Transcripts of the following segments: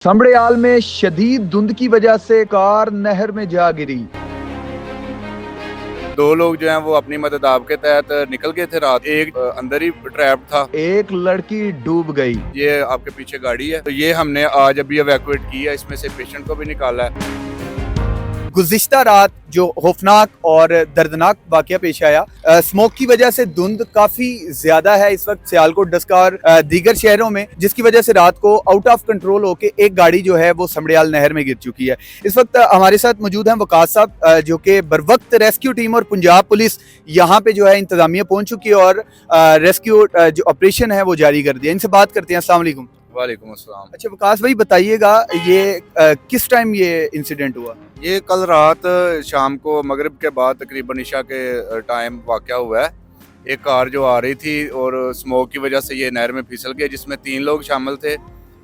समड़ियाल में शदीद धुंध की वजह से कार नहर में जा गिरी। दो लोग जो हैं वो अपनी मदद आपके तहत निकल गए थे रात। एक अंदर ही ट्रैप था। एक लड़की डूब गई। ये आपके पीछे गाड़ी है, तो ये हमने आज अभी एवैक्यूएट की है। इसमें से पेशेंट को भी निकाला है। गुज़िश्ता रात जो खौफनाक और दर्दनाक वाकया पेश आया, स्मोक की वजह से धुंध काफ़ी ज़्यादा है इस वक्त सियालकोट, डस्का और दीगर शहरों में, जिसकी वजह से रात को आउट ऑफ कंट्रोल होकर एक गाड़ी जो है वो समड़ियाल नहर में गिर चुकी है। इस वक्त हमारे साथ मौजूद हैं वकास साहब, जो कि बर वक्त रेस्क्यू टीम और पंजाब पुलिस यहाँ पे जो है इंतजामिया पहुँच चुकी है और रेस्क्यू जो ऑपरेशन है वो जारी कर दिया। इनसे बात करते हैं। अस्सलाम वालेकुम। वालेकुम अस्सलाम। अच्छा वकास भाई, बताइएगा ये किस टाइम ये इंसिडेंट हुआ? ये कल रात शाम को मगरिब के बाद तकरीबन इशा के टाइम वाकया हुआ है। एक कार जो आ रही थी और स्मोक की वजह से ये नहर में फिसल गया, जिसमें 3 लोग शामिल थे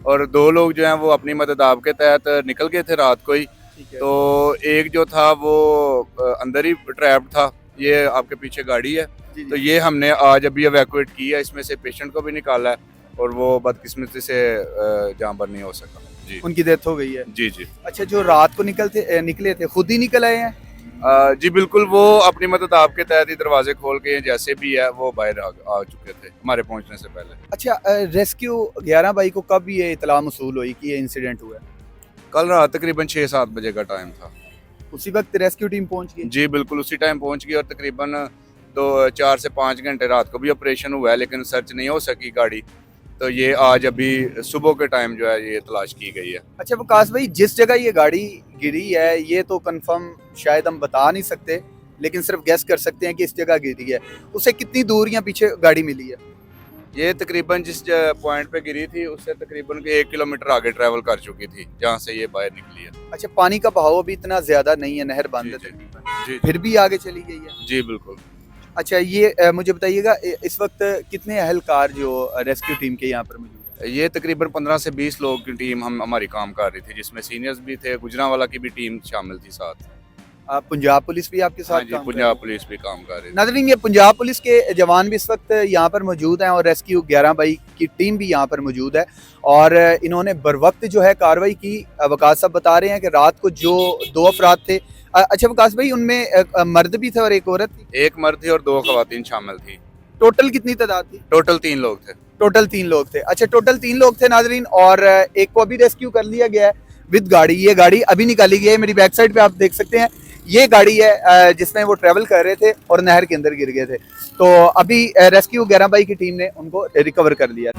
और 2 लोग जो हैं वो अपनी मदद आपके तहत निकल गए थे रात को ही। तो एक जो था वो अंदर ही ट्रैप था। ये आपके पीछे गाड़ी है, तो ये हमने आज अभी एवैक्यूएट की है। इसमें से पेशेंट को भी निकाला है और वो बदकिस्मती से जान बर नहीं हो सका। जी, उनकी डेथ हो गई है। जी जी। अच्छा, जो रात को निकले थे खुद ही निकल आए हैं? जी बिल्कुल, वो अपनी मदद आपके तहत ही दरवाजे खोल के जैसे भी है वो बाहर आ चुके थे हमारे पहुंचने से पहले। अच्छा, रेस्क्यू 11 मई को कब ये इतला मसूल हुई कि ये इंसिडेंट हुआ? कल रात तकरीबन 6-7 बजे का टाइम था। उसी वक्त रेस्क्यू टीम पहुंच गई? जी बिल्कुल, उसी टाइम पहुंच गई और तकरीबन 4 से 5 घंटे रात को भी ऑपरेशन हुआ है, लेकिन सर्च नहीं हो सकी गाड़ी। तो ये आज अभी सुबह के टाइम जो है ये तलाश की गई है। अच्छा वकास भाई, जिस जगह ये गाड़ी गिरी है ये तो कंफर्म शायद हम बता नहीं सकते, लेकिन सिर्फ गैस कर सकते हैं कि इस जगह गिरी है। उससे कितनी दूर या पीछे गाड़ी मिली है? ये तकरीबन जिस पॉइंट पे गिरी थी उससे तकरीबन 1 किलोमीटर आगे ट्रैवल कर चुकी थी, जहाँ से ये बाहर निकली है। अच्छा, पानी का बहाव भी इतना ज्यादा नहीं है, नहर बंद है तकरीबन, जी फिर भी आगे चली गई है? जी बिल्कुल। अच्छा, ये मुझे बताइएगा इस वक्त कितने अहलकार जो रेस्क्यू टीम के यहाँ पर मौजूद है? ये तकरीबन 15 से 20 लोग की टीम हमारी काम कर रही थी, जिसमें सीनियर्स भी थे, गुजरांवाला की भी टीम शामिल थी साथ। पंजाब पुलिस भी आपके हाँ साथ जी, काम कर रही है? पंजाब पुलिस भी काम कर रही थी। नाज़रीन, ये पंजाब पुलिस के जवान भी इस वक्त यहाँ पर मौजूद हैं और रेस्क्यू 11 मई की टीम भी यहाँ पर मौजूद है और इन्होंने बर वक्त जो है कार्रवाई की। वकास साहब बता रहे हैं कि रात को जो 2 अफराद थे, अच्छा वकास भाई, उनमें मर्द भी थे और एक औरत थी? एक मर्द थी और 2 खवातीन शामिल थी। टोटल कितनी तादाद थी? टोटल 3 लोग थे। टोटल 3 लोग थे। अच्छा, टोटल 3 लोग थे नाज़रीन, और एक को अभी रेस्क्यू कर लिया गया है विद गाड़ी। ये गाड़ी अभी निकाली गई है, मेरी बैक साइड पे आप देख सकते हैं। ये गाड़ी है जिसमें वो ट्रेवल कर रहे थे और नहर के अंदर गिर गए थे। तो अभी रेस्क्यू 11 मई की टीम ने उनको रिकवर कर लिया।